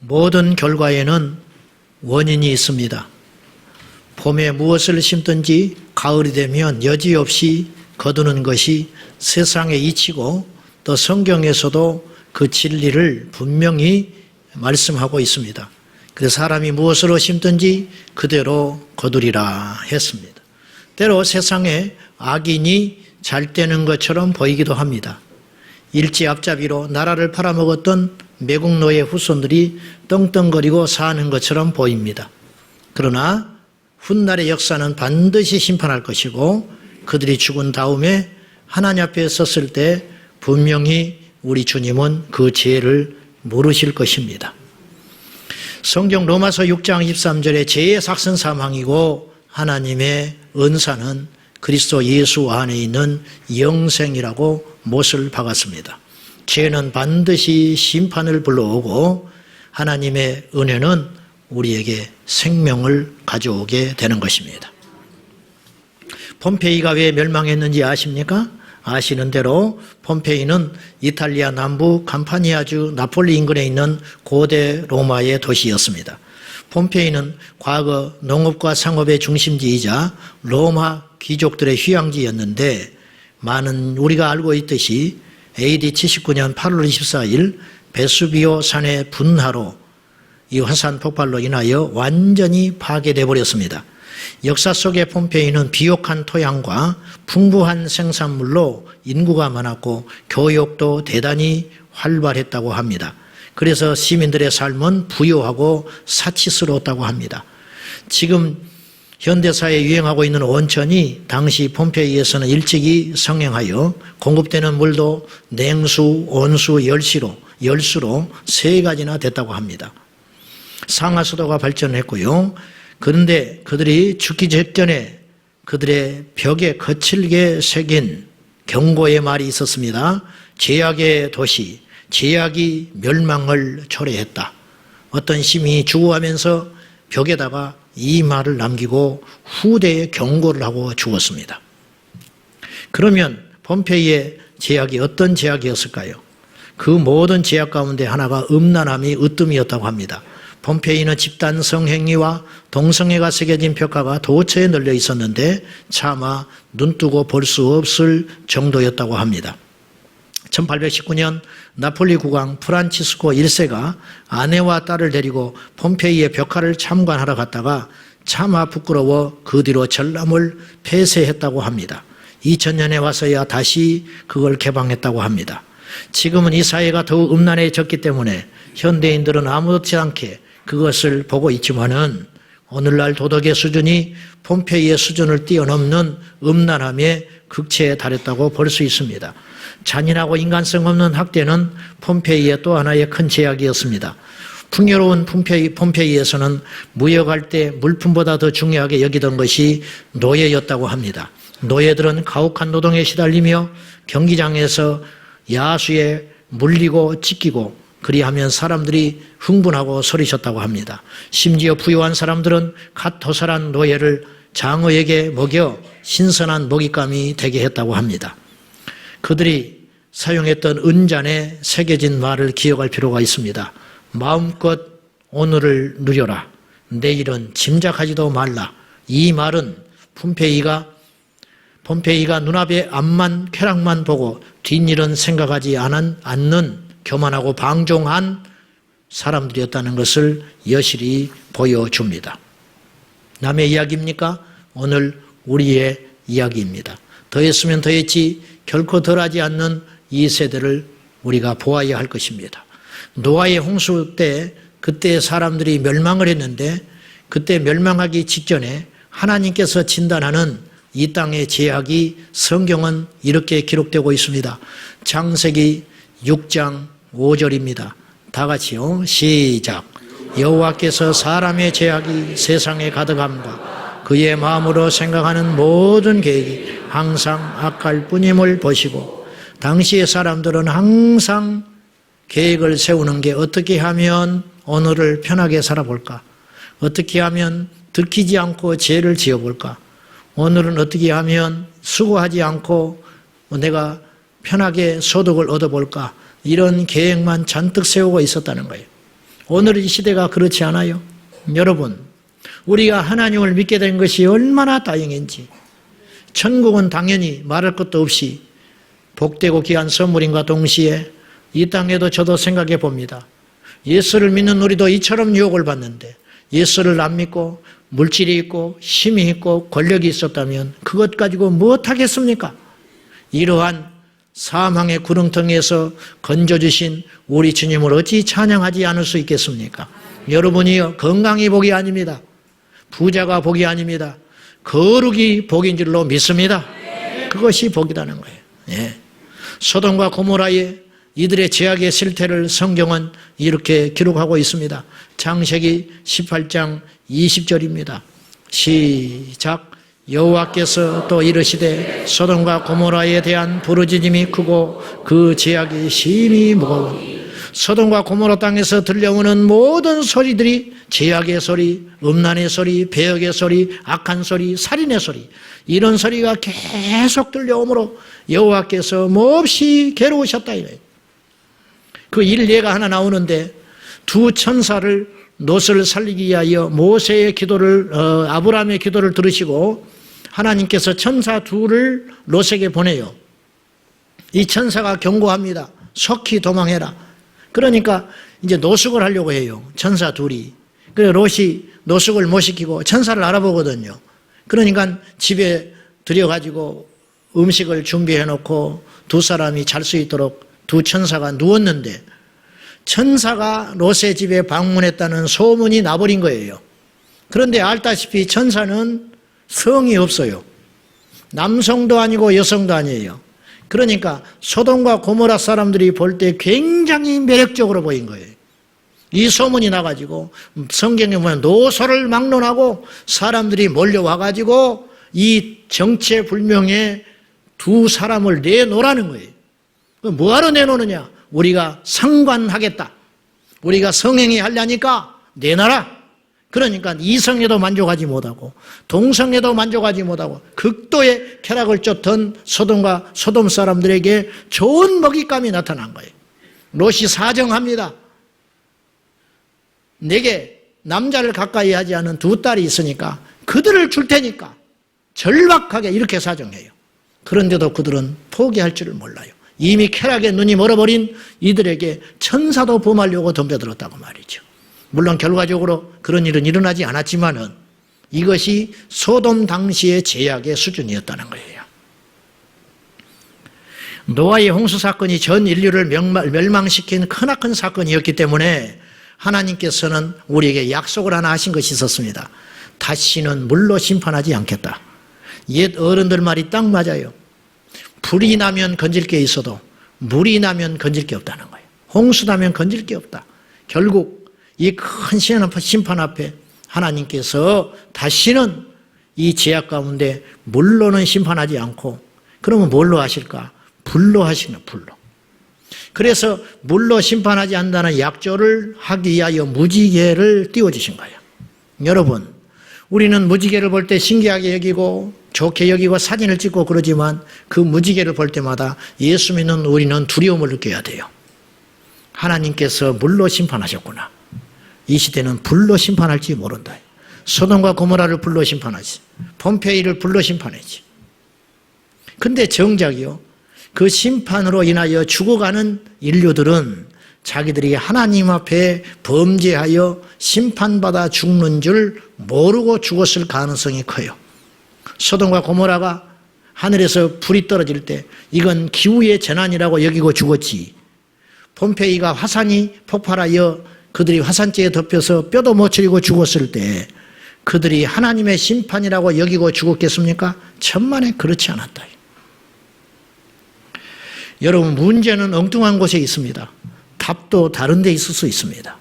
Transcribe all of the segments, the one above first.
모든 결과에는 원인이 있습니다. 봄에 무엇을 심든지 가을이 되면 여지없이 거두는 것이 세상의 이치고 또 성경에서도 그 진리를 분명히 말씀하고 있습니다. 그래서 사람이 무엇으로 심든지 그대로 거두리라 했습니다. 때로 세상에 악인이 잘 되는 것처럼 보이기도 합니다. 일제 앞잡이로 나라를 팔아먹었던 매국 노예 후손들이 떵떵거리고 사는 것처럼 보입니다. 그러나 훗날의 역사는 반드시 심판할 것이고 그들이 죽은 다음에 하나님 앞에 섰을 때 분명히 우리 주님은 그 죄를 물으실 것입니다. 성경 로마서 6장 23절에 죄의 삭은 사망이고 하나님의 은사는 그리스도 예수 안에 있는 영생이라고 못을 박았습니다. 죄는 반드시 심판을 불러오고 하나님의 은혜는 우리에게 생명을 가져오게 되는 것입니다. 폼페이가 왜 멸망했는지 아십니까? 아시는 대로 폼페이는 이탈리아 남부 감파니아주 나폴리 인근에 있는 고대 로마의 도시였습니다. 폼페이는 과거 농업과 상업의 중심지이자 로마 귀족들의 휴양지였는데 많은 우리가 알고 있듯이 AD 79년 8월 24일 베수비오 산의 분화로 이 화산 폭발로 인하여 완전히 파괴되어 버렸습니다. 역사 속의 폼페이는 비옥한 토양과 풍부한 생산물로 인구가 많았고 교역도 대단히 활발했다고 합니다. 그래서 시민들의 삶은 부유하고 사치스러웠다고 합니다. 지금 현대사에 유행하고 있는 온천이 당시 폼페이에서는 일찍이 성행하여 공급되는 물도 냉수, 온수, 열수로 3가지나 됐다고 합니다. 상하수도가 발전했고요. 그런데 그들이 죽기 직전에 그들의 벽에 거칠게 새긴 경고의 말이 있었습니다. 죄악의 도시, 죄악이 멸망을 초래했다. 어떤 시민이 죽어가면서 벽에다가 이 말을 남기고 후대에 경고를 하고 죽었습니다. 그러면 폼페이의 죄악이 어떤 죄악이었을까요? 그 모든 죄악 가운데 하나가 음란함이 으뜸이었다고 합니다. 폼페이는 집단 성행위와 동성애가 새겨진 벽화가 도처에 널려 있었는데 차마 눈뜨고 볼 수 없을 정도였다고 합니다. 1819년 나폴리 국왕 프란치스코 1세가 아내와 딸을 데리고 폼페이의 벽화를 참관하러 갔다가 차마 부끄러워 그 뒤로 전람을 폐쇄했다고 합니다. 2000년에 와서야 다시 그걸 개방했다고 합니다. 지금은 이 사회가 더욱 음란해졌기 때문에 현대인들은 아무렇지 않게 그것을 보고 있지만은 오늘날 도덕의 수준이 폼페이의 수준을 뛰어넘는 음란함의 극치에 달했다고 볼 수 있습니다. 잔인하고 인간성 없는 학대는 폼페이의 또 하나의 큰 제약이었습니다. 풍요로운 폼페이에서는 무역할 때 물품보다 더 중요하게 여기던 것이 노예였다고 합니다. 노예들은 가혹한 노동에 시달리며 경기장에서 야수에 물리고 찢기고 그리하면 사람들이 흥분하고 소리쳤다고 합니다. 심지어 부유한 사람들은 갓 도살한 노예를 장어에게 먹여 신선한 먹잇감이 되게 했다고 합니다. 그들이 사용했던 은잔에 새겨진 말을 기억할 필요가 있습니다. 마음껏 오늘을 누려라. 내일은 짐작하지도 말라. 이 말은 폼페이가 눈앞에 앞만 쾌락만 보고 뒷일은 생각하지 않는 교만하고 방종한 사람들이었다는 것을 여실히 보여줍니다. 남의 이야기입니까? 오늘 우리의 이야기입니다. 더했으면 더했지 결코 덜하지 않는 이 세대를 우리가 보아야 할 것입니다. 노아의 홍수 때 그때 사람들이 멸망을 했는데 그때 멸망하기 직전에 하나님께서 진단하는 이 땅의 죄악이 성경은 이렇게 기록되고 있습니다. 창세기 6장 5절입니다. 다 같이요. 시작. 여호와께서 사람의 죄악이 세상에 가득함과 그의 마음으로 생각하는 모든 계획이 항상 악할 뿐임을 보시고 당시의 사람들은 항상 계획을 세우는 게 어떻게 하면 오늘을 편하게 살아볼까? 어떻게 하면 들키지 않고 죄를 지어볼까? 오늘은 어떻게 하면 수고하지 않고 내가 편하게 소득을 얻어볼까? 이런 계획만 잔뜩 세우고 있었다는 거예요. 오늘 이 시대가 그렇지 않아요? 여러분, 우리가 하나님을 믿게 된 것이 얼마나 다행인지, 천국은 당연히 말할 것도 없이 복되고 귀한 선물인가 동시에 이 땅에도 저도 생각해 봅니다. 예수를 믿는 우리도 이처럼 유혹을 받는데 예수를 안 믿고 물질이 있고 힘이 있고 권력이 있었다면 그것 가지고 무엇하겠습니까? 이러한 사망의 구렁텅이에서 건져주신 우리 주님을 어찌 찬양하지 않을 수 있겠습니까? 여러분이요, 건강이 복이 아닙니다. 부자가 복이 아닙니다. 거룩이 복인 줄로 믿습니다. 그것이 복이라는 거예요. 예. 소돔과 고모라의 이들의 죄악의 실태를 성경은 이렇게 기록하고 있습니다. 창세기 18장 20절입니다. 시작. 여호와께서 또 이르시되 소돔과 고모라에 대한 부르짖음이 크고 그 죄악이 심히 무거우니 소돔과 고모라 땅에서 들려오는 모든 소리들이 죄악의 소리, 음란의 소리, 배역의 소리, 악한 소리, 살인의 소리, 이런 소리가 계속 들려오므로 여호와께서 몹시 괴로우셨다 이래요. 그 일례가 하나 나오는데 두 천사를 롯을 살리기 위하여 모세의 기도를 아브라함의 기도를 들으시고 하나님께서 천사 둘을 롯에게 보내요. 이 천사가 경고합니다. 속히 도망해라. 그러니까 이제 노숙을 하려고 해요. 천사 둘이. 그래서 롯이 노숙을 못 시키고 천사를 알아보거든요. 그러니까 집에 들여가지고 음식을 준비해 놓고 두 사람이 잘 수 있도록 두 천사가 누웠는데 천사가 롯의 집에 방문했다는 소문이 나버린 거예요. 그런데 알다시피 천사는 성이 없어요. 남성도 아니고 여성도 아니에요. 그러니까 소돔과 고모라 사람들이 볼 때 굉장히 매력적으로 보인 거예요. 이 소문이 나가지고 성경에 보면 노소를 막론하고 사람들이 몰려와가지고 이 정체불명의 두 사람을 내놓으라는 거예요. 뭐하러 내놓느냐? 우리가 상관하겠다. 우리가 성행위 하려니까 내놔라. 그러니까 이성에도 만족하지 못하고 동성에도 만족하지 못하고 극도의 쾌락을 쫓던 소돔 사람들에게 좋은 먹잇감이 나타난 거예요. 롯이 사정합니다. 내게 남자를 가까이 하지 않은 두 딸이 있으니까 그들을 줄 테니까 절박하게 이렇게 사정해요. 그런데도 그들은 포기할 줄을 몰라요. 이미 쾌락에 눈이 멀어버린 이들에게 천사도 범하려고 덤벼들었다고 말이죠. 물론 결과적으로 그런 일은 일어나지 않았지만은 이것이 소돔 당시의 죄악의 수준이었다는 거예요. 노아의 홍수 사건이 전 인류를 멸망시킨 크나큰 사건이었기 때문에 하나님께서는 우리에게 약속을 하나 하신 것이 있었습니다. 다시는 물로 심판하지 않겠다. 옛 어른들 말이 딱 맞아요. 불이 나면 건질 게 있어도 물이 나면 건질 게 없다는 거예요. 홍수 나면 건질 게 없다. 결국 이 큰 심판 앞에 하나님께서 다시는 이 죄악 가운데 물로는 심판하지 않고 그러면 뭘로 하실까? 불로 하시는 불로. 그래서 물로 심판하지 않는다는 약조를 하기 위하여 무지개를 띄워주신 거예요. 여러분, 우리는 무지개를 볼 때 신기하게 여기고 좋게 여기고 사진을 찍고 그러지만 그 무지개를 볼 때마다 예수 믿는 우리는 두려움을 느껴야 돼요. 하나님께서 물로 심판하셨구나. 이 시대는 불로 심판할지 모른다. 소돔과 고모라를 불로 심판하지. 폼페이를 불로 심판하지. 근데 정작이요, 그 심판으로 인하여 죽어가는 인류들은 자기들이 하나님 앞에 범죄하여 심판받아 죽는 줄 모르고 죽었을 가능성이 커요. 소돔과 고모라가 하늘에서 불이 떨어질 때 이건 기후의 재난이라고 여기고 죽었지. 폼페이가 화산이 폭발하여 그들이 화산재에 덮여서 뼈도 못 추리고 죽었을 때 그들이 하나님의 심판이라고 여기고 죽었겠습니까? 천만에 그렇지 않았다. 여러분, 문제는 엉뚱한 곳에 있습니다. 답도 다른 데 있을 수 있습니다.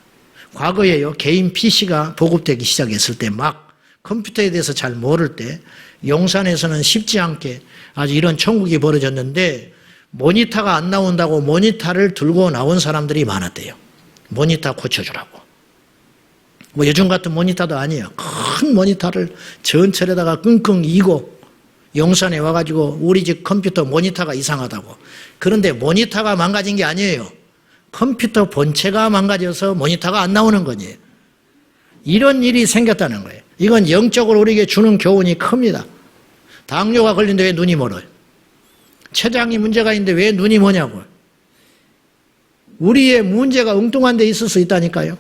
과거에요, 개인 PC가 보급되기 시작했을 때 막 컴퓨터에 대해서 잘 모를 때 용산에서는 쉽지 않게 아주 이런 천국이 벌어졌는데 모니터가 안 나온다고 모니터를 들고 나온 사람들이 많았대요. 모니터 고쳐주라고. 뭐 요즘 같은 모니터도 아니에요. 큰 모니터를 전철에다가 끙끙 이고 용산에 와가지고 우리 집 컴퓨터 모니터가 이상하다고. 그런데 모니터가 망가진 게 아니에요. 컴퓨터 본체가 망가져서 모니터가 안 나오는 거니. 이런 일이 생겼다는 거예요. 이건 영적으로 우리에게 주는 교훈이 큽니다. 당뇨가 걸린데 왜 눈이 멀어요? 췌장이 문제가 있는데 왜 눈이 뭐냐고요. 우리의 문제가 엉뚱한 데 있을 수 있다니까요.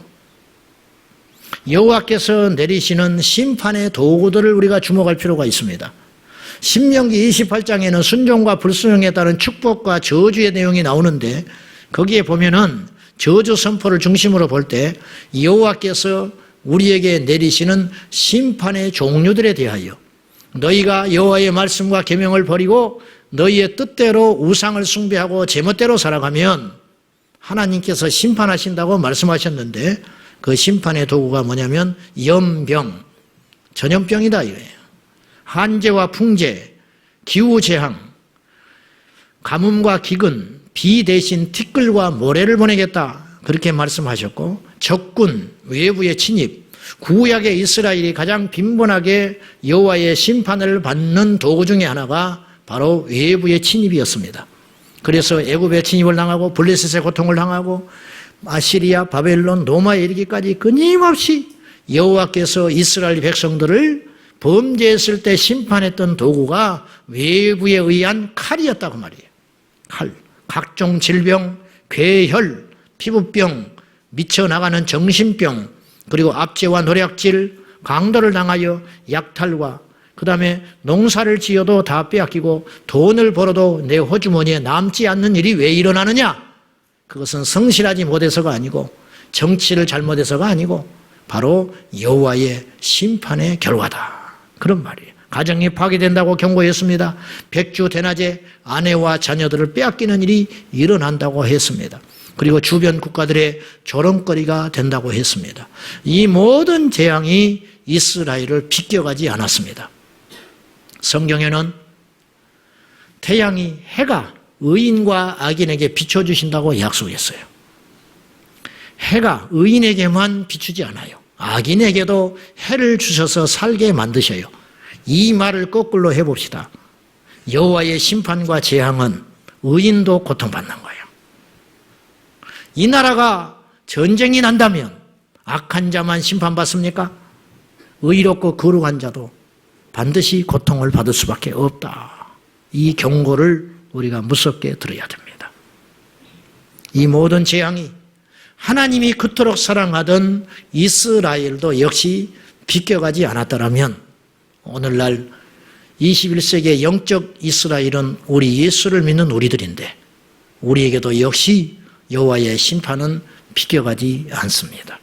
여호와께서 내리시는 심판의 도구들을 우리가 주목할 필요가 있습니다. 신명기 28장에는 순종과 불순종에 따른 축복과 저주의 내용이 나오는데 거기에 보면은 저주 선포를 중심으로 볼 때 여호와께서 우리에게 내리시는 심판의 종류들에 대하여 너희가 여호와의 말씀과 계명을 버리고 너희의 뜻대로 우상을 숭배하고 제멋대로 살아가면 하나님께서 심판하신다고 말씀하셨는데 그 심판의 도구가 뭐냐면 연병, 전염병이다 이거예요. 한재와 풍재, 기후재앙, 가뭄과 기근, 비 대신 티끌과 모래를 보내겠다 그렇게 말씀하셨고 적군, 외부의 침입, 구약의 이스라엘이 가장 빈번하게 여호와의 심판을 받는 도구 중에 하나가 바로 외부의 침입이었습니다. 그래서 애굽의 침입을 당하고 블레셋의 고통을 당하고 아시리아, 바벨론, 로마에 이르기까지 끊임없이 여호와께서 이스라엘 백성들을 범죄했을 때 심판했던 도구가 외부에 의한 칼이었다고 말이에요. 칼. 각종 질병, 괴혈, 피부병, 미쳐나가는 정신병, 그리고 압제와 노략질, 강도를 당하여 약탈과 그 다음에 농사를 지어도 다 빼앗기고 돈을 벌어도 내 호주머니에 남지 않는 일이 왜 일어나느냐? 그것은 성실하지 못해서가 아니고 정치를 잘못해서가 아니고 바로 여호와의 심판의 결과다. 그런 말이에요. 가정이 파괴된다고 경고했습니다. 백주 대낮에 아내와 자녀들을 빼앗기는 일이 일어난다고 했습니다. 그리고 주변 국가들의 조롱거리가 된다고 했습니다. 이 모든 재앙이 이스라엘을 비껴가지 않았습니다. 성경에는 태양이 해가 의인과 악인에게 비춰주신다고 약속했어요. 해가 의인에게만 비추지 않아요. 악인에게도 해를 주셔서 살게 만드셔요. 이 말을 거꾸로 해봅시다. 여호와의 심판과 재앙은 의인도 고통받는 거예요. 이 나라가 전쟁이 난다면 악한 자만 심판받습니까? 의롭고 거룩한 자도 반드시 고통을 받을 수밖에 없다. 이 경고를 우리가 무섭게 들어야 됩니다. 이 모든 재앙이 하나님이 그토록 사랑하던 이스라엘도 역시 비껴가지 않았더라면 오늘날 21세기의 영적 이스라엘은 우리 예수를 믿는 우리들인데 우리에게도 역시 여호와의 심판은 비껴가지 않습니다.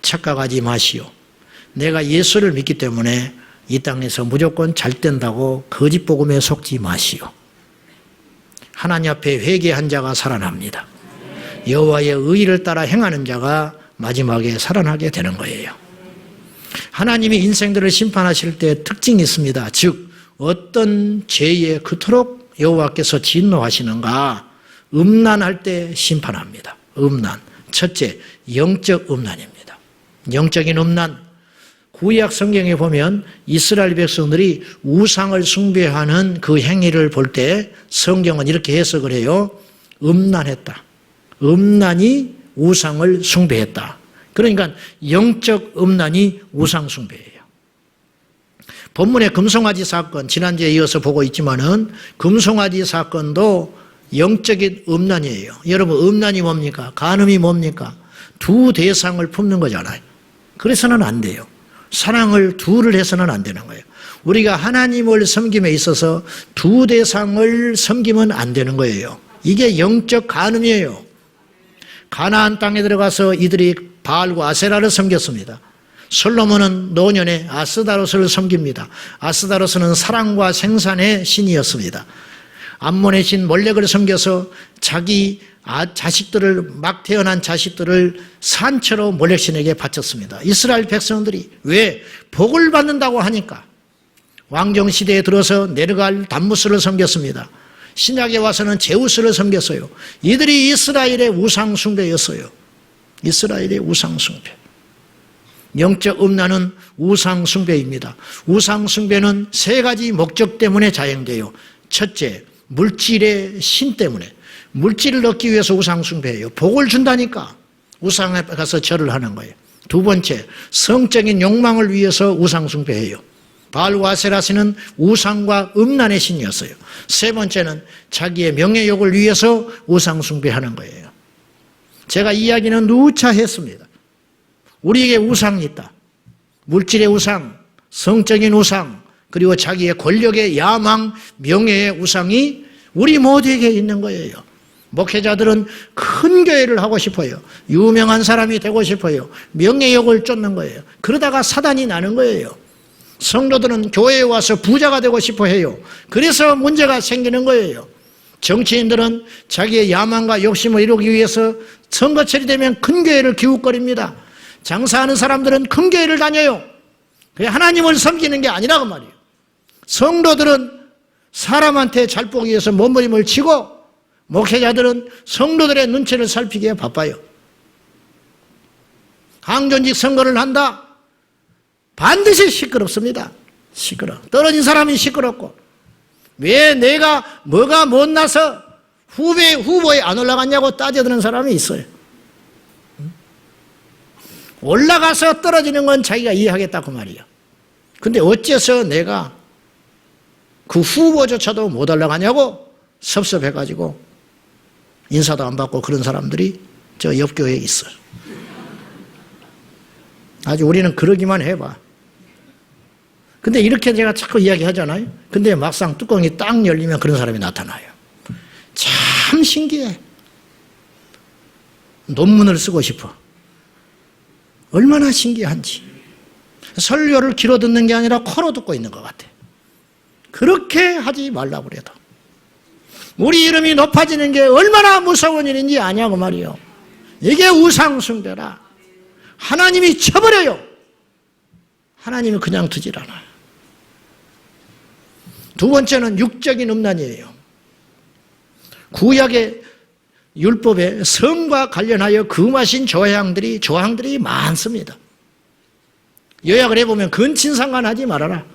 착각하지 마시오. 내가 예수를 믿기 때문에 이 땅에서 무조건 잘 된다고 거짓 복음에 속지 마시오. 하나님 앞에 회개한 자가 살아납니다. 여호와의 의를 따라 행하는 자가 마지막에 살아나게 되는 거예요. 하나님이 인생들을 심판하실 때 특징이 있습니다. 즉 어떤 죄에 그토록 여호와께서 진노하시는가 음란할 때 심판합니다. 음란. 첫째, 영적 음란입니다. 영적인 음란. 구약 성경에 보면 이스라엘 백성들이 우상을 숭배하는 그 행위를 볼 때 성경은 이렇게 해석을 해요. 음란했다. 음란이 우상을 숭배했다. 그러니까 영적 음란이 우상 숭배예요. 본문의 금송아지 사건 지난주에 이어서 보고 있지만은 금송아지 사건도 영적인 음란이에요. 여러분 음란이 뭡니까? 간음이 뭡니까? 두 대상을 품는 거잖아요. 그래서는 안 돼요. 사랑을 둘을 해서는 안 되는 거예요. 우리가 하나님을 섬김에 있어서 두 대상을 섬기면 안 되는 거예요. 이게 영적 간음이에요. 가나안 땅에 들어가서 이들이 바알과 아세라를 섬겼습니다. 솔로몬은 노년에 아스다로스를 섬깁니다. 아스다로스는 사랑과 생산의 신이었습니다. 암몬의 신 몰렉을 섬겨서 자기 자식들을 막 태어난 자식들을 산채로 몰렉신에게 바쳤습니다. 이스라엘 백성들이 왜 복을 받는다고 하니까 왕정시대에 들어서 네르갈 담무스를 섬겼습니다. 신약에 와서는 제우스를 섬겼어요. 이들이 이스라엘의 우상숭배였어요. 이스라엘의 우상숭배. 영적 음란은 우상숭배입니다. 우상숭배는 세 가지 목적 때문에 자행돼요. 첫째, 물질의 신 때문에 물질을 얻기 위해서 우상 숭배해요. 복을 준다니까 우상에 가서 절을 하는 거예요. 두 번째, 성적인 욕망을 위해서 우상 숭배해요. 바알과 아세라신은 우상과 음란의 신이었어요. 세 번째는 자기의 명예욕을 위해서 우상 숭배하는 거예요. 제가 이야기는 누차 했습니다. 우리에게 우상이 있다. 물질의 우상, 성적인 우상, 그리고 자기의 권력의 야망, 명예의 우상이 우리 모두에게 있는 거예요. 목회자들은 큰 교회를 하고 싶어요. 유명한 사람이 되고 싶어요. 명예욕을 쫓는 거예요. 그러다가 사단이 나는 거예요. 성도들은 교회에 와서 부자가 되고 싶어 해요. 그래서 문제가 생기는 거예요. 정치인들은 자기의 야망과 욕심을 이루기 위해서 선거철이 되면 큰 교회를 기웃거립니다. 장사하는 사람들은 큰 교회를 다녀요. 그게 하나님을 섬기는 게 아니라고 말이에요. 성도들은 사람한테 잘 보기 위해서 몸부림을 치고 목회자들은 성도들의 눈치를 살피기에 바빠요. 항존직 선거를 한다. 반드시 시끄럽습니다. 시끄러. 떨어진 사람이 시끄럽고 왜 내가 뭐가 못나서 후보에 안 올라갔냐고 따져드는 사람이 있어요. 올라가서 떨어지는 건 자기가 이해하겠다고 말이에요. 근데 어째서 내가 그 후보조차도 못 올라가냐고 섭섭해가지고 인사도 안 받고 그런 사람들이 저 옆교회에 있어요. 아주 우리는 그러기만 해봐. 근데 이렇게 제가 자꾸 이야기하잖아요. 근데 막상 뚜껑이 딱 열리면 그런 사람이 나타나요. 참 신기해. 논문을 쓰고 싶어. 얼마나 신기한지. 설교를 귀로 듣는 게 아니라 코로 듣고 있는 것 같아. 그렇게 하지 말라고 그래도. 우리 이름이 높아지는 게 얼마나 무서운 일인지 아냐고 말이요. 이게 우상숭배라. 하나님이 쳐버려요. 하나님이 그냥 두질 않아요. 두 번째는 육적인 음란이에요. 구약의 율법에 성과 관련하여 금하신 조항들이 많습니다. 요약을 해보면 근친상간하지 말아라.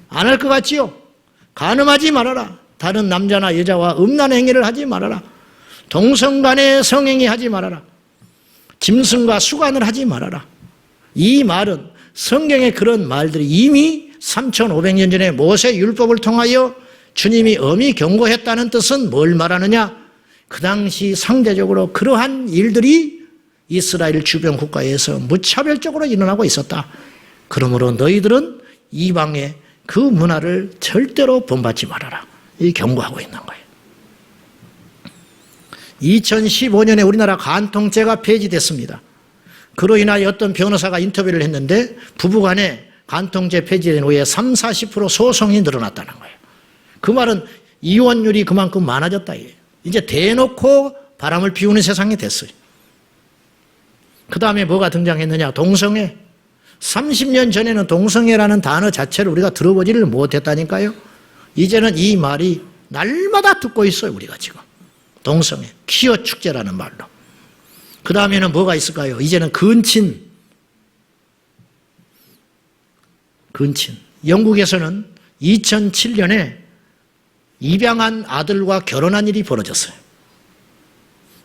안 할 것 같지요? 간음하지 말아라. 다른 남자나 여자와 음란 행위를 하지 말아라. 동성간의 성행위 하지 말아라. 짐승과 수간을 하지 말아라. 이 말은 성경의 그런 말들이 이미 3,500년 전에 모세 율법을 통하여 주님이 엄히 경고했다는 뜻은 뭘 말하느냐? 그 당시 상대적으로 그러한 일들이 이스라엘 주변 국가에서 무차별적으로 일어나고 있었다. 그러므로 너희들은 이방의 그 문화를 절대로 본받지 말아라. 이 경고하고 있는 거예요. 2015년에 우리나라 간통죄가 폐지됐습니다. 그로 인하여 어떤 변호사가 인터뷰를 했는데 부부간에 간통죄 폐지된 후에 30-40% 소송이 늘어났다는 거예요. 그 말은 이혼율이 그만큼 많아졌다. 이제 대놓고 바람을 피우는 세상이 됐어요. 그 다음에 뭐가 등장했느냐? 동성애. 30년 전에는 동성애라는 단어 자체를 우리가 들어보지를 못했다니까요. 이제는 이 말이 날마다 듣고 있어요. 우리가 지금. 동성애, 퀴어 축제라는 말로. 그 다음에는 뭐가 있을까요? 이제는 근친. 영국에서는 2007년에 입양한 아들과 결혼한 일이 벌어졌어요.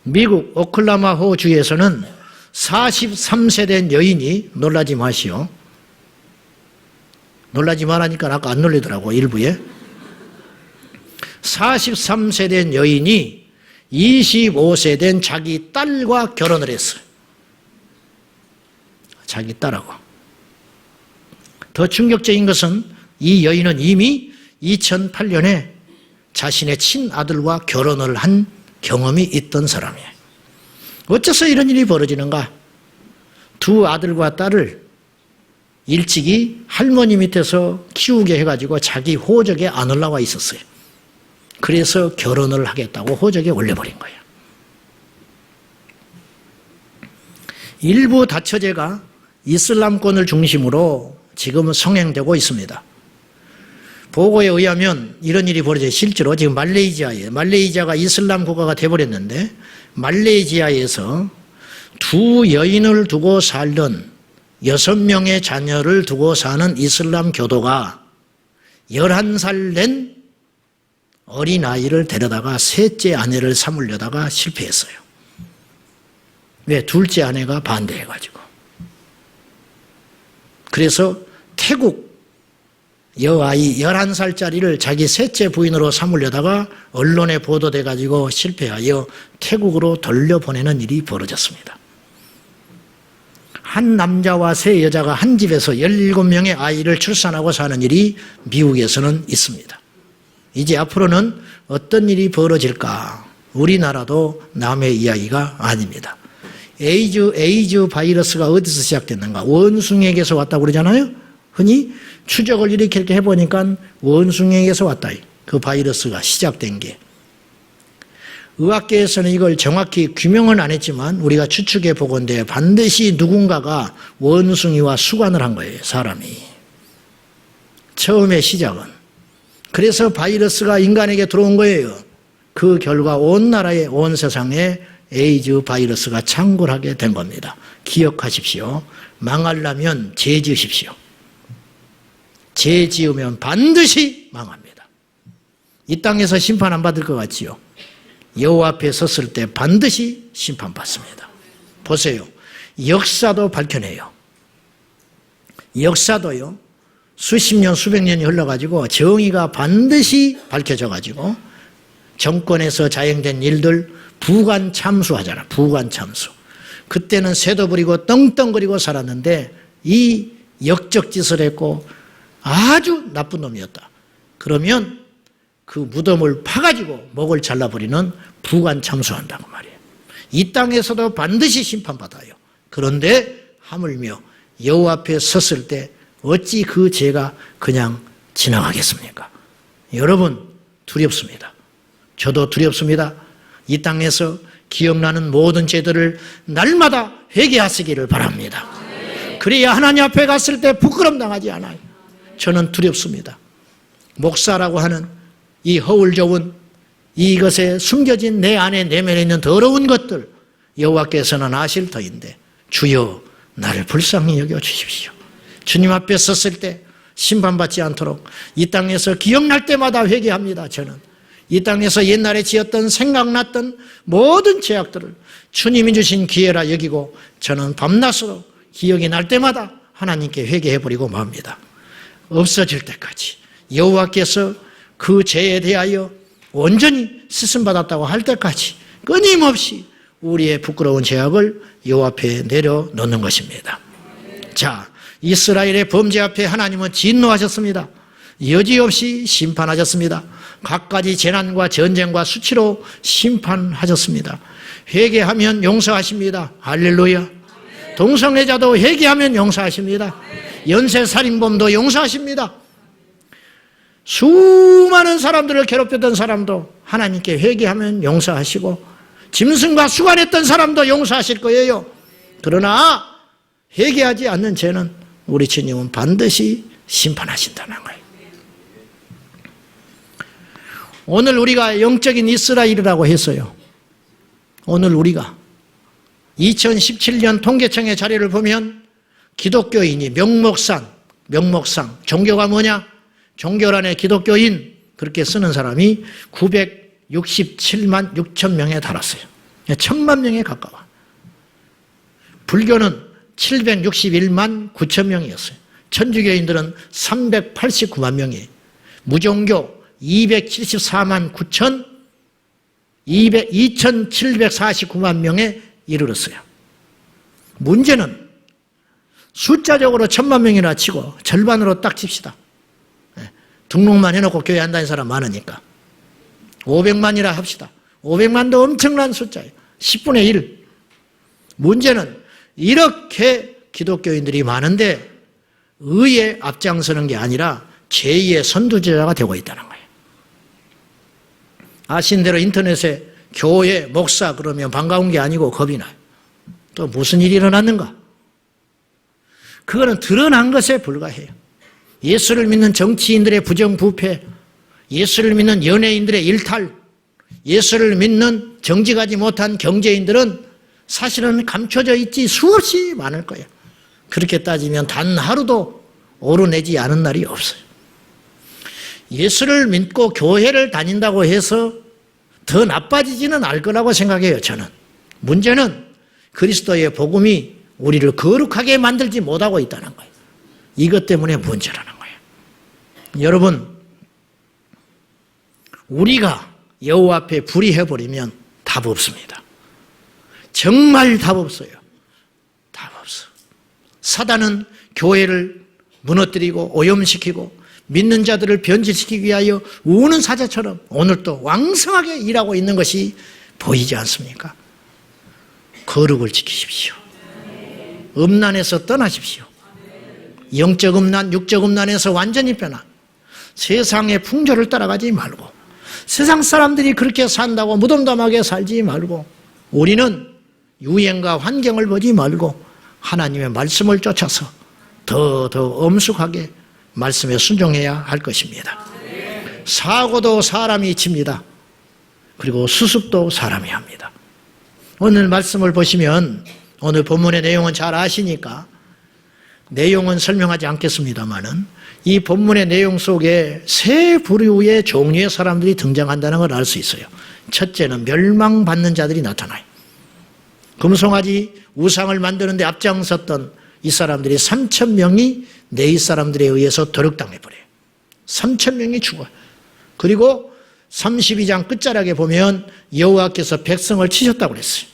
미국 오클라호마 주에서는 43세 된 여인이, 놀라지 마시오. 놀라지 말라니까 아까 안 놀리더라고, 일부에. 43세 된 여인이 25세 된 자기 딸과 결혼을 했어요. 자기 딸하고. 더 충격적인 것은 이 여인은 이미 2008년에 자신의 친아들과 결혼을 한 경험이 있던 사람이에요. 어째서 이런 일이 벌어지는가? 두 아들과 딸을 일찍이 할머니 밑에서 키우게 해가지고 자기 호적에 안 올라와 있었어요. 그래서 결혼을 하겠다고 호적에 올려버린 거예요. 일부 다처제가 이슬람권을 중심으로 지금은 성행되고 있습니다. 보고에 의하면 이런 일이 벌어져요. 실제로 지금 말레이시아가 이슬람 국가가 돼버렸는데 말레이시아에서 두 여인을 두고 살던 6명의 자녀를 두고 사는 이슬람 교도가 11살 된 어린아이를 데려다가 셋째 아내를 삼으려다가 실패했어요. 왜? 둘째 아내가 반대해가지고. 그래서 태국 여아이 11살짜리를 자기 셋째 부인으로 삼으려다가 언론에 보도돼가지고 실패하여 태국으로 돌려보내는 일이 벌어졌습니다. 한 남자와 세 여자가 한 집에서 17명의 아이를 출산하고 사는 일이 미국에서는 있습니다. 이제 앞으로는 어떤 일이 벌어질까? 우리나라도 남의 이야기가 아닙니다. 에이즈 바이러스가 어디서 시작됐는가? 원숭이에게서 왔다고 그러잖아요. 흔히 추적을 이렇게 해보니까 원숭이에게서 왔다. 그 바이러스가 시작된 게. 의학계에서는 이걸 정확히 규명은 안 했지만 우리가 추측해 보건대 반드시 누군가가 원숭이와 수관을 한 거예요. 사람이. 처음의 시작은. 그래서 바이러스가 인간에게 들어온 거예요. 그 결과 온 나라에 온 세상에 에이즈 바이러스가 창궐하게 된 겁니다. 기억하십시오. 망하려면 죄 지으십시오. 죄 지으면 반드시 망합니다. 이 땅에서 심판 안 받을 것 같지요? 여호와 앞에 섰을 때 반드시 심판받습니다. 보세요. 역사도 밝혀내요. 역사도요. 수십 년, 수백 년이 흘러가지고 정의가 반드시 밝혀져가지고 정권에서 자행된 일들 부관 참수하잖아. 부관 참수. 그때는 새도 부리고 떵떵거리고 살았는데 이 역적짓을 했고 아주 나쁜 놈이었다. 그러면 그 무덤을 파가지고 목을 잘라버리는 부관 참수한다고 말이에요. 이 땅에서도 반드시 심판받아요. 그런데 하물며 여호와 앞에 섰을 때 어찌 그 죄가 그냥 지나가겠습니까? 여러분 두렵습니다. 저도 두렵습니다. 이 땅에서 기억나는 모든 죄들을 날마다 회개하시기를 바랍니다. 그래야 하나님 앞에 갔을 때 부끄럼 당하지 않아요. 저는 두렵습니다. 목사라고 하는 이 허울 좋은 이것에 숨겨진 내 안에 내면에 있는 더러운 것들 여호와께서는 아실 터인데 주여 나를 불쌍히 여겨 주십시오. 주님 앞에 섰을 때 심판받지 않도록 이 땅에서 기억날 때마다 회개합니다. 저는 이 땅에서 옛날에 지었던 생각났던 모든 죄악들을 주님이 주신 기회라 여기고 저는 밤낮으로 기억이 날 때마다 하나님께 회개해버리고 맙니다. 없어질 때까지 여호와께서 그 죄에 대하여 온전히 씻음받았다고 할 때까지 끊임없이 우리의 부끄러운 죄악을 여호와 앞에 내려놓는 것입니다. 자, 이스라엘의 범죄 앞에 하나님은 진노하셨습니다. 여지없이 심판하셨습니다. 갖가지 재난과 전쟁과 수치로 심판하셨습니다. 회개하면 용서하십니다. 할렐루야. 동성애자도 회개하면 용서하십니다. 연쇄살인범도 용서하십니다. 수많은 사람들을 괴롭혔던 사람도 하나님께 회개하면 용서하시고 짐승과 수관했던 사람도 용서하실 거예요. 그러나 회개하지 않는 죄는 우리 주님은 반드시 심판하신다는 거예요. 오늘 우리가 영적인 이스라엘이라고 했어요. 오늘 우리가 2017년 통계청의 자료를 보면 기독교인이 명목상, 종교가 뭐냐? 종교란에 기독교인 그렇게 쓰는 사람이 967만 6천 명에 달았어요. 1000만 명에 가까워. 불교는 761만 9천 명이었어요. 천주교인들은 389만 명이에요. 무종교 274만 9천 2749만 명에 이르렀어요. 문제는 숫자적으로 1000만 명이나 치고 절반으로 딱 칩시다. 등록만 해놓고 교회 안 다니는 사람 많으니까 500만이라 합시다. 500만도 엄청난 숫자예요. 10분의 1. 문제는 이렇게 기독교인들이 많은데 의에 앞장서는 게 아니라 죄의 선두주자가 되고 있다는 거예요. 아신 대로 인터넷에 교회 목사 그러면 반가운 게 아니고 겁이 나요. 또 무슨 일이 일어났는가? 그거는 드러난 것에 불과해요. 예수를 믿는 정치인들의 부정부패, 예수를 믿는 연예인들의 일탈, 예수를 믿는 정직하지 못한 경제인들은 사실은 감춰져 있지 수없이 많을 거예요. 그렇게 따지면 단 하루도 오르내지 않은 날이 없어요. 예수를 믿고 교회를 다닌다고 해서 더 나빠지지는 않을 거라고 생각해요, 저는. 문제는 그리스도의 복음이 우리를 거룩하게 만들지 못하고 있다는 거예요. 이것 때문에 문제라는 거예요. 여러분, 우리가 여호와 앞에 불의해버리면 답 없습니다. 정말 답 없어요. 답 없어. 사단은 교회를 무너뜨리고 오염시키고 믿는 자들을 변질시키기 위하여 우는 사자처럼 오늘도 왕성하게 일하고 있는 것이 보이지 않습니까? 거룩을 지키십시오. 음란에서 떠나십시오. 영적 음란, 육적 음란에서 완전히 변화. 세상의 풍조를 따라가지 말고 세상 사람들이 그렇게 산다고 무덤덤하게 살지 말고 우리는 유행과 환경을 보지 말고 하나님의 말씀을 쫓아서 더 엄숙하게 말씀에 순종해야 할 것입니다. 사고도 사람이 칩니다. 그리고 수습도 사람이 합니다. 오늘 말씀을 보시면 오늘 본문의 내용은 잘 아시니까 내용은 설명하지 않겠습니다만은 이 본문의 내용 속에 세 부류의 종류의 사람들이 등장한다는 걸 알 수 있어요. 첫째는 멸망받는 자들이 나타나요. 금송아지 우상을 만드는데 앞장섰던 이 사람들이 3,000명이 네이 사람들에 의해서 도륙당해버려요. 3,000명이 죽어요. 그리고 32장 끝자락에 보면 여호와께서 백성을 치셨다고 그랬어요.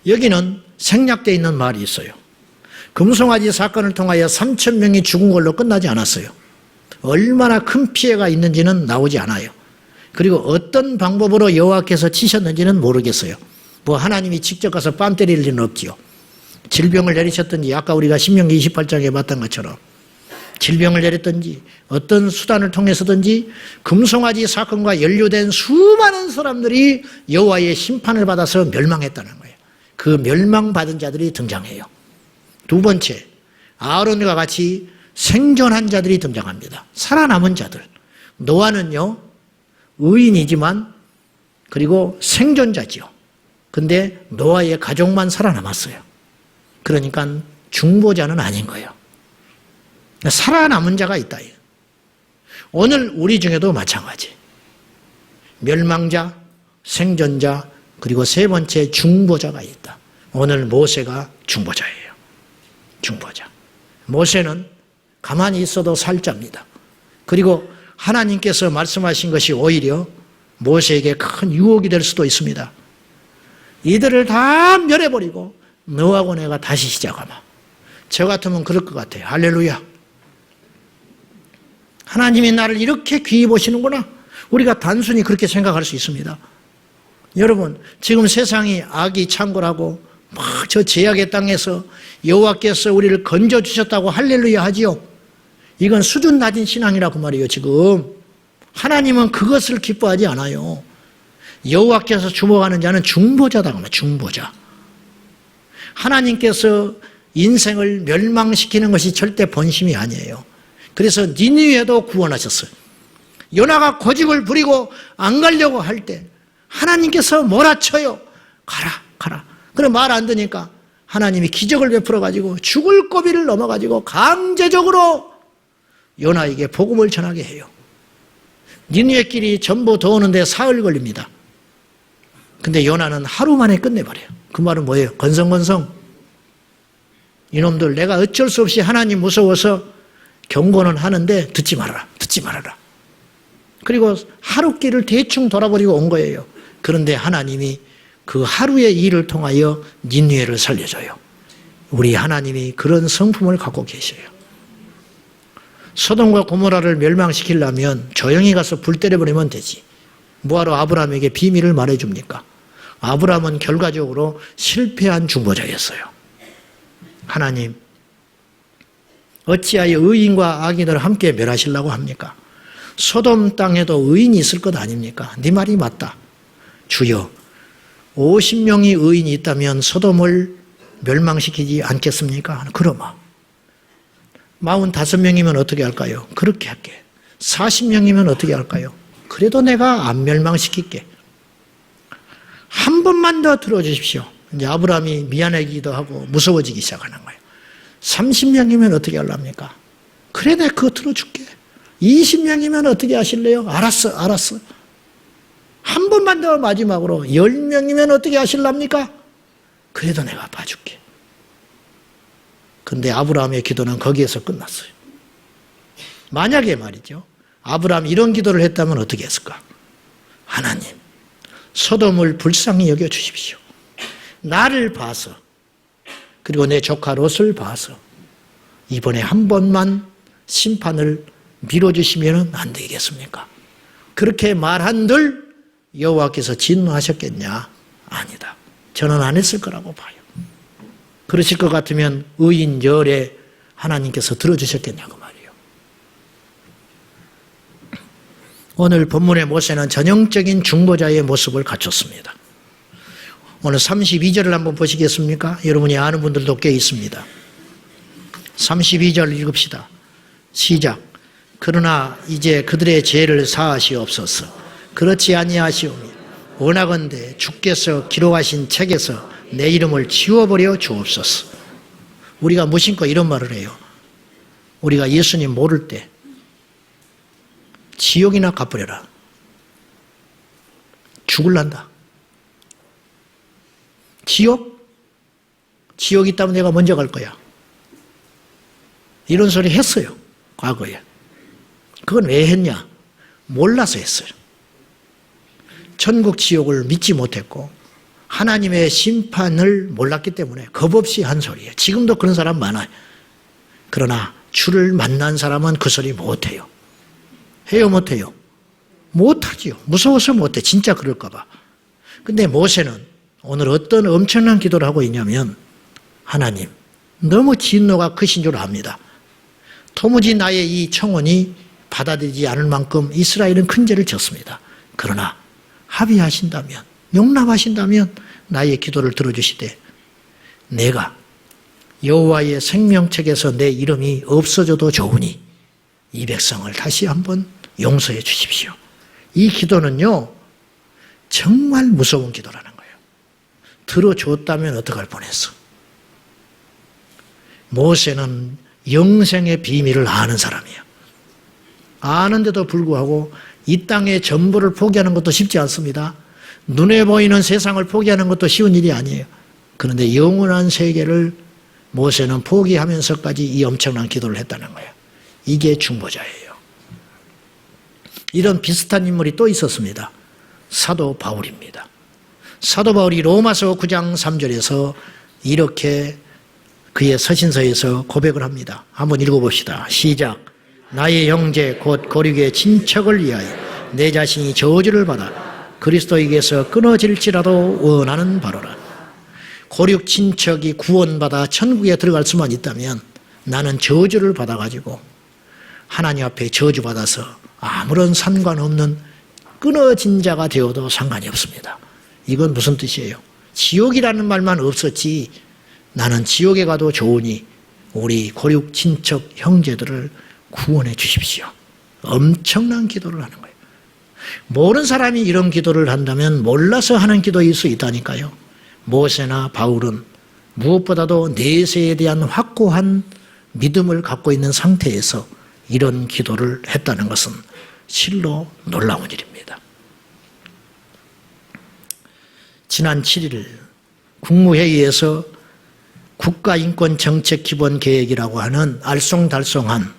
여기는 생략되어 있는 말이 있어요. 금송아지 사건을 통하여 3,000명이 죽은 걸로 끝나지 않았어요. 얼마나 큰 피해가 있는지는 나오지 않아요. 그리고 어떤 방법으로 여호와께서 치셨는지는 모르겠어요. 뭐 하나님이 직접 가서 뺨 때릴 리는 없지요. 질병을 내리셨든지 아까 우리가 신명기 28장에 봤던 것처럼 질병을 내렸든지 어떤 수단을 통해서든지 금송아지 사건과 연루된 수많은 사람들이 여호와의 심판을 받아서 멸망했다는 거예요. 그 멸망받은 자들이 등장해요. 두 번째, 아론과 같이 생존한 자들이 등장합니다. 살아남은 자들. 노아는요, 의인이지만 그리고 생존자지요. 근데 노아의 가족만 살아남았어요. 그러니까 중보자는 아닌 거예요. 살아남은 자가 있다. 오늘 우리 중에도 마찬가지. 멸망자, 생존자, 그리고 세 번째 중보자가 있다. 오늘 모세가 중보자예요. 중보자. 모세는 가만히 있어도 살자입니다. 그리고 하나님께서 말씀하신 것이 오히려 모세에게 큰 유혹이 될 수도 있습니다. 이들을 다 멸해버리고 너하고 내가 다시 시작하마. 저 같으면 그럴 것 같아요. 할렐루야. 하나님이 나를 이렇게 귀히 보시는구나. 우리가 단순히 그렇게 생각할 수 있습니다. 여러분, 지금 세상이 악이 창궐하고 막 저 제약의 땅에서 여호와께서 우리를 건져주셨다고 할렐루야 하지요. 이건 수준 낮은 신앙이라고 말이에요. 지금 하나님은 그것을 기뻐하지 않아요. 여호와께서 주목하는 자는 중보자다. 중보자. 하나님께서 인생을 멸망시키는 것이 절대 본심이 아니에요. 그래서 니느웨도 구원하셨어요. 요나가 고집을 부리고 안 가려고 할 때 하나님께서 몰아쳐요. 가라. 그럼 말 안 듣니까 하나님이 기적을 베풀어가지고 죽을 고비를 넘어가지고 강제적으로 요나에게 복음을 전하게 해요. 니느웨 길이 전부 더 오는데 사흘 걸립니다. 근데 요나는 하루 만에 끝내버려요. 그 말은 뭐예요? 건성건성. 이놈들 내가 어쩔 수 없이 하나님 무서워서 경고는 하는데 듣지 말아라. 그리고 하루 길을 대충 돌아버리고 온 거예요. 그런데 하나님이 그 하루의 일을 통하여 니느웨를 살려줘요. 우리 하나님이 그런 성품을 갖고 계셔요. 소돔과 고모라를 멸망시키려면 조용히 가서 불 때려버리면 되지. 뭐하러 아브라함에게 비밀을 말해줍니까? 아브라함은 결과적으로 실패한 중보자였어요. 하나님, 어찌하여 의인과 악인을 함께 멸하시려고 합니까? 소돔 땅에도 의인이 있을 것 아닙니까? 네 말이 맞다. 주여, 50명이 의인이 있다면 소돔을 멸망시키지 않겠습니까? 그러마. 45명이면 어떻게 할까요? 그렇게 할게. 40명이면 어떻게 할까요? 그래도 내가 안 멸망시킬게. 한 번만 더 들어주십시오. 이제 아브라함이 미안하기도 하고 무서워지기 시작하는 거예요. 30명이면 어떻게 하려합니까? 그래, 내가 그거 들어줄게. 20명이면 어떻게 하실래요? 알았어, 알았어. 한 번만 더 마지막으로 10명이면 어떻게 하실랍니까? 그래도 내가 봐줄게. 근데 아브라함의 기도는 거기에서 끝났어요. 만약에 말이죠. 아브라함이 이런 기도를 했다면 어떻게 했을까? 하나님, 소돔을 불쌍히 여겨주십시오. 나를 봐서, 그리고 내 조카 롯을 봐서 이번에 한 번만 심판을 미뤄주시면 안 되겠습니까? 그렇게 말한들 여호와께서 진노하셨겠냐? 아니다. 저는 안 했을 거라고 봐요. 그러실 것 같으면 의인 열에 하나님께서 들어주셨겠냐고 말이에요. 오늘 본문의 모세는 전형적인 중보자의 모습을 갖췄습니다. 오늘 32절을 한번 보시겠습니까? 여러분이 아는 분들도 꽤 있습니다. 32절 읽읍시다. 시작. 그러나 이제 그들의 죄를 사하시옵소서. 그렇지 아니하시오니 원하건대 주께서 기록하신 책에서 내 이름을 지워버려 주옵소서. 우리가 무심코 이런 말을 해요. 우리가 예수님 모를 때 지옥이나 가버려라. 죽을란다. 지옥? 지옥 있다면 내가 먼저 갈 거야. 이런 소리 했어요. 과거에. 그건 왜 했냐? 몰라서 했어요. 천국 지옥을 믿지 못했고 하나님의 심판을 몰랐기 때문에 겁없이 한 소리예요. 지금도 그런 사람 많아요. 그러나 주를 만난 사람은 그 소리 못해요. 해요, 못해요? 못하지요. 무서워서 못해. 진짜 그럴까 봐. 근데 모세는 오늘 어떤 엄청난 기도를 하고 있냐면 하나님, 너무 진노가 크신 줄 압니다. 도무지 나의 이 청혼이 받아들이지 않을 만큼 이스라엘은 큰 죄를 졌습니다. 그러나 합의하신다면, 용납하신다면 나의 기도를 들어주시되 내가 여호와의 생명책에서 내 이름이 없어져도 좋으니 이 백성을 다시 한번 용서해 주십시오. 이 기도는요, 정말 무서운 기도라는 거예요. 들어줬다면 어떡할 뻔했어. 모세는 영생의 비밀을 아는 사람이에요. 아는데도 불구하고 이 땅의 전부를 포기하는 것도 쉽지 않습니다. 눈에 보이는 세상을 포기하는 것도 쉬운 일이 아니에요. 그런데 영원한 세계를 모세는 포기하면서까지 이 엄청난 기도를 했다는 거예요. 이게 중보자예요. 이런 비슷한 인물이 또 있었습니다. 사도 바울입니다. 사도 바울이 로마서 9장 3절에서 이렇게 그의 서신서에서 고백을 합니다. 한번 읽어봅시다. 시작. 나의 형제 곧 고륙의 친척을 위하여 내 자신이 저주를 받아 그리스도에게서 끊어질지라도 원하는 바로라. 고륙 친척이 구원받아 천국에 들어갈 수만 있다면 나는 저주를 받아가지고 하나님 앞에 저주받아서 아무런 상관없는 끊어진 자가 되어도 상관이 없습니다. 이건 무슨 뜻이에요? 지옥이라는 말만 없었지 나는 지옥에 가도 좋으니 우리 고륙 친척 형제들을 구원해 주십시오. 엄청난 기도를 하는 거예요. 모르는 사람이 이런 기도를 한다면 몰라서 하는 기도일 수 있다니까요. 모세나 바울은 무엇보다도 내세에 대한 확고한 믿음을 갖고 있는 상태에서 이런 기도를 했다는 것은 실로 놀라운 일입니다. 지난 7일 국무회의에서 국가인권정책기본계획이라고 하는 알쏭달쏭한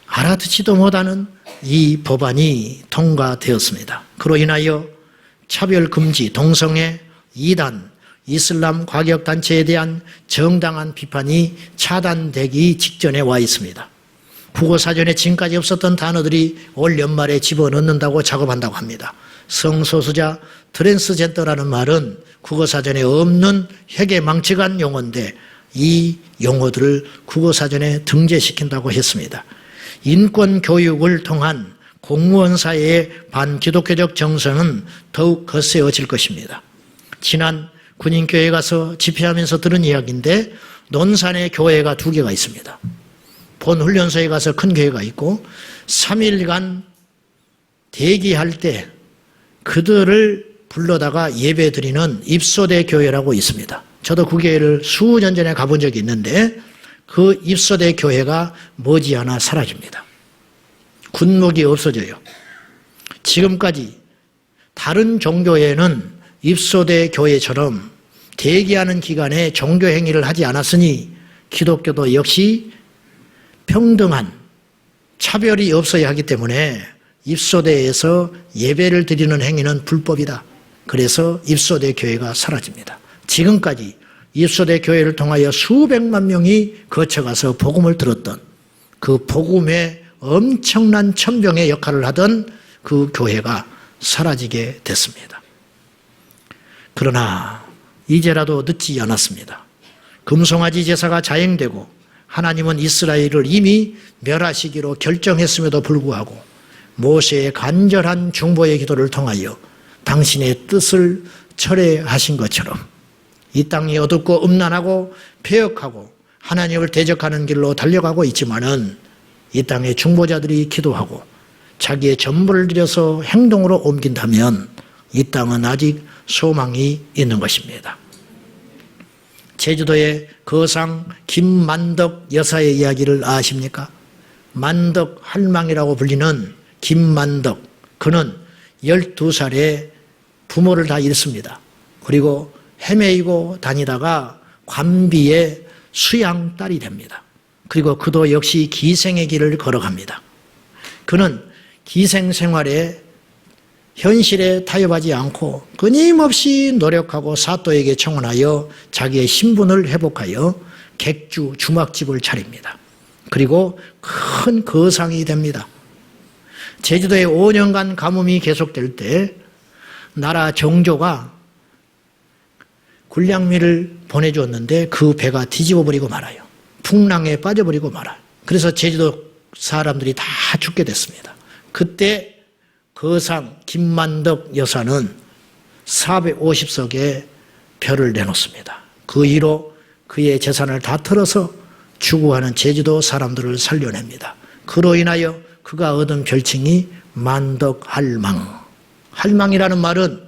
알아듣지도 못하는 이 법안이 통과되었습니다. 그로 인하여 차별금지, 동성애, 이단, 이슬람 과격단체에 대한 정당한 비판이 차단되기 직전에 와 있습니다. 국어사전에 지금까지 없었던 단어들이 올 연말에 집어넣는다고 작업한다고 합니다. 성소수자, 트랜스젠더라는 말은 국어사전에 없는 회계망측한 용어인데 이 용어들을 국어사전에 등재시킨다고 했습니다. 인권교육을 통한 공무원 사회의 반기독교적 정서는 더욱 거세어질 것입니다. 지난 군인교회 가서 집회하면서 들은 이야기인데 논산에 교회가 2개가 있습니다. 본훈련소에 가서 큰 교회가 있고 3일간 대기할 때 그들을 불러다가 예배 드리는 입소대 교회라고 있습니다. 저도 그 교회를 수년 전에 가본 적이 있는데 그 입소대 교회가 머지않아 사라집니다. 군목이 없어져요. 지금까지 다른 종교에는 입소대 교회처럼 대기하는 기간에 종교 행위를 하지 않았으니 기독교도 역시 평등한 차별이 없어야 하기 때문에 입소대에서 예배를 드리는 행위는 불법이다. 그래서 입소대 교회가 사라집니다. 지금까지 입소대 교회를 통하여 수백만 명이 거쳐가서 복음을 들었던 그 복음의 엄청난 천병의 역할을 하던 그 교회가 사라지게 됐습니다. 그러나 이제라도 늦지 않았습니다. 금송아지 제사가 자행되고 하나님은 이스라엘을 이미 멸하시기로 결정했음에도 불구하고 모세의 간절한 중보의 기도를 통하여 당신의 뜻을 철회하신 것처럼 이 땅이 어둡고 음란하고 폐역하고 하나님을 대적하는 길로 달려가고 있지만은 이 땅의 중보자들이 기도하고 자기의 전부를 들여서 행동으로 옮긴다면 이 땅은 아직 소망이 있는 것입니다. 제주도의 거상 김만덕 여사의 이야기를 아십니까? 만덕 할망이라고 불리는 김만덕, 그는 12살에 부모를 다 잃습니다. 그리고 헤매이고 다니다가 관비의 수양딸이 됩니다. 그리고 그도 역시 기생의 길을 걸어갑니다. 그는 기생 생활에 현실에 타협하지 않고 끊임없이 노력하고 사또에게 청원하여 자기의 신분을 회복하여 객주 주막집을 차립니다. 그리고 큰 거상이 됩니다. 제주도에 5년간 가뭄이 계속될 때 나라 정조가 군량미를 보내주었는데 그 배가 뒤집어버리고 말아요. 풍랑에 빠져버리고 말아요. 그래서 제주도 사람들이 다 죽게 됐습니다. 그때 거상 김만덕 여사는 450석의 별을 내놓습니다. 그 이로 그의 재산을 다 털어서 추구하는 제주도 사람들을 살려냅니다. 그로 인하여 그가 얻은 별칭이 만덕할망. 할망이라는 말은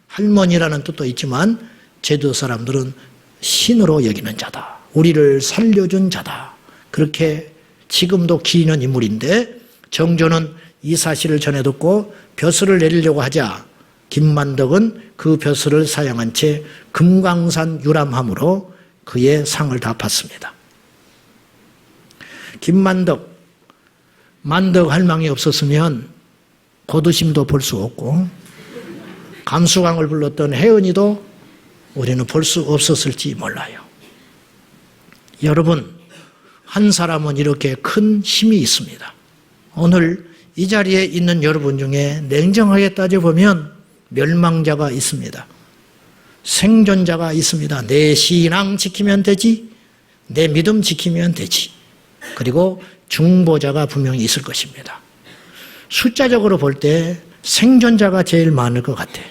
할머니라는 뜻도 있지만 제주도 사람들은 신으로 여기는 자다. 우리를 살려준 자다. 그렇게 지금도 기리는 인물인데 정조는 이 사실을 전해 듣고 벼슬을 내리려고 하자 김만덕은 그 벼슬을 사양한 채 금강산 유람함으로 그의 상을 다 받습니다. 김만덕, 만덕 할망이 없었으면 고두심도 볼 수 없고 감수광을 불렀던 혜은이도 우리는 볼 수 없었을지 몰라요. 여러분, 한 사람은 이렇게 큰 힘이 있습니다. 오늘 이 자리에 있는 여러분 중에 냉정하게 따져보면 멸망자가 있습니다. 생존자가 있습니다. 내 신앙 지키면 되지, 내 믿음 지키면 되지. 그리고 중보자가 분명히 있을 것입니다. 숫자적으로 볼 때 생존자가 제일 많을 것 같아.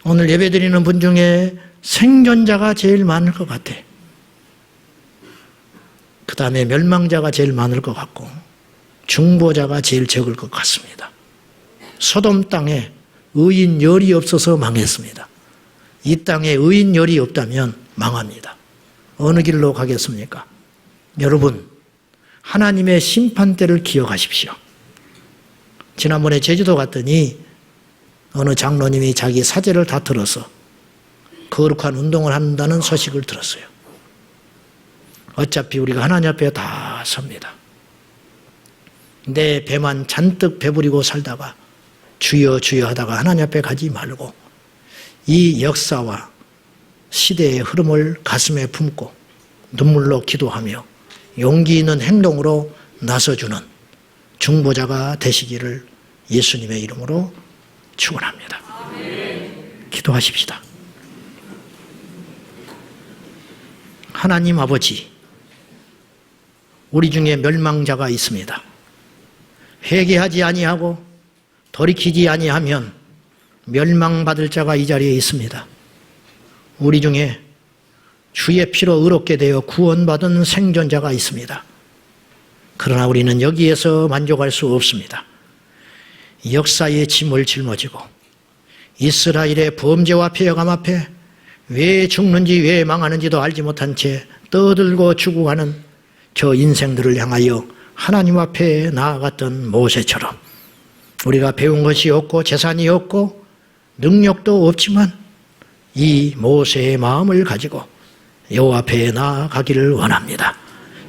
오늘 예배드리는 분 중에 생존자가 제일 많을 것 같아. 그 다음에 멸망자가 제일 많을 것 같고 중보자가 제일 적을 것 같습니다. 소돔 땅에 의인 열이 없어서 망했습니다. 이 땅에 의인 열이 없다면 망합니다. 어느 길로 가겠습니까? 여러분, 하나님의 심판대를 기억하십시오. 지난번에 제주도 갔더니 어느 장로님이 자기 사제를 다 털어서 거룩한 운동을 한다는 소식을 들었어요. 어차피 우리가 하나님 앞에 다 섭니다. 내 배만 잔뜩 배부리고 살다가 주여 주여 하다가 하나님 앞에 가지 말고 이 역사와 시대의 흐름을 가슴에 품고 눈물로 기도하며 용기 있는 행동으로 나서주는 중보자가 되시기를 예수님의 이름으로 축원합니다. 기도하십시다. 하나님 아버지, 우리 중에 멸망자가 있습니다. 회개하지 아니하고 돌이키지 아니하면 멸망받을 자가 이 자리에 있습니다. 우리 중에 주의 피로 의롭게 되어 구원받은 생존자가 있습니다. 그러나 우리는 여기에서 만족할 수 없습니다. 역사의 짐을 짊어지고 이스라엘의 범죄와 폐역함 앞에 왜 죽는지 왜 망하는지도 알지 못한 채 떠들고 죽어가는 저 인생들을 향하여 하나님 앞에 나아갔던 모세처럼 우리가 배운 것이 없고 재산이 없고 능력도 없지만 이 모세의 마음을 가지고 여호와 앞에 나아가기를 원합니다.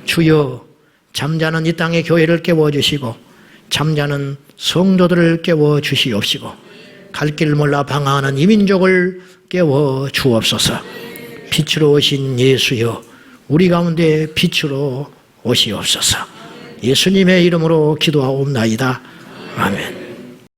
주여, 잠자는 이 땅의 교회를 깨워주시고 잠자는 성도들을 깨워주시옵시고 갈 길 몰라 방황하는 이 민족을 깨워주옵소서. 빛으로 오신 예수여, 우리 가운데 빛으로 오시옵소서. 예수님의 이름으로 기도하옵나이다. 아멘.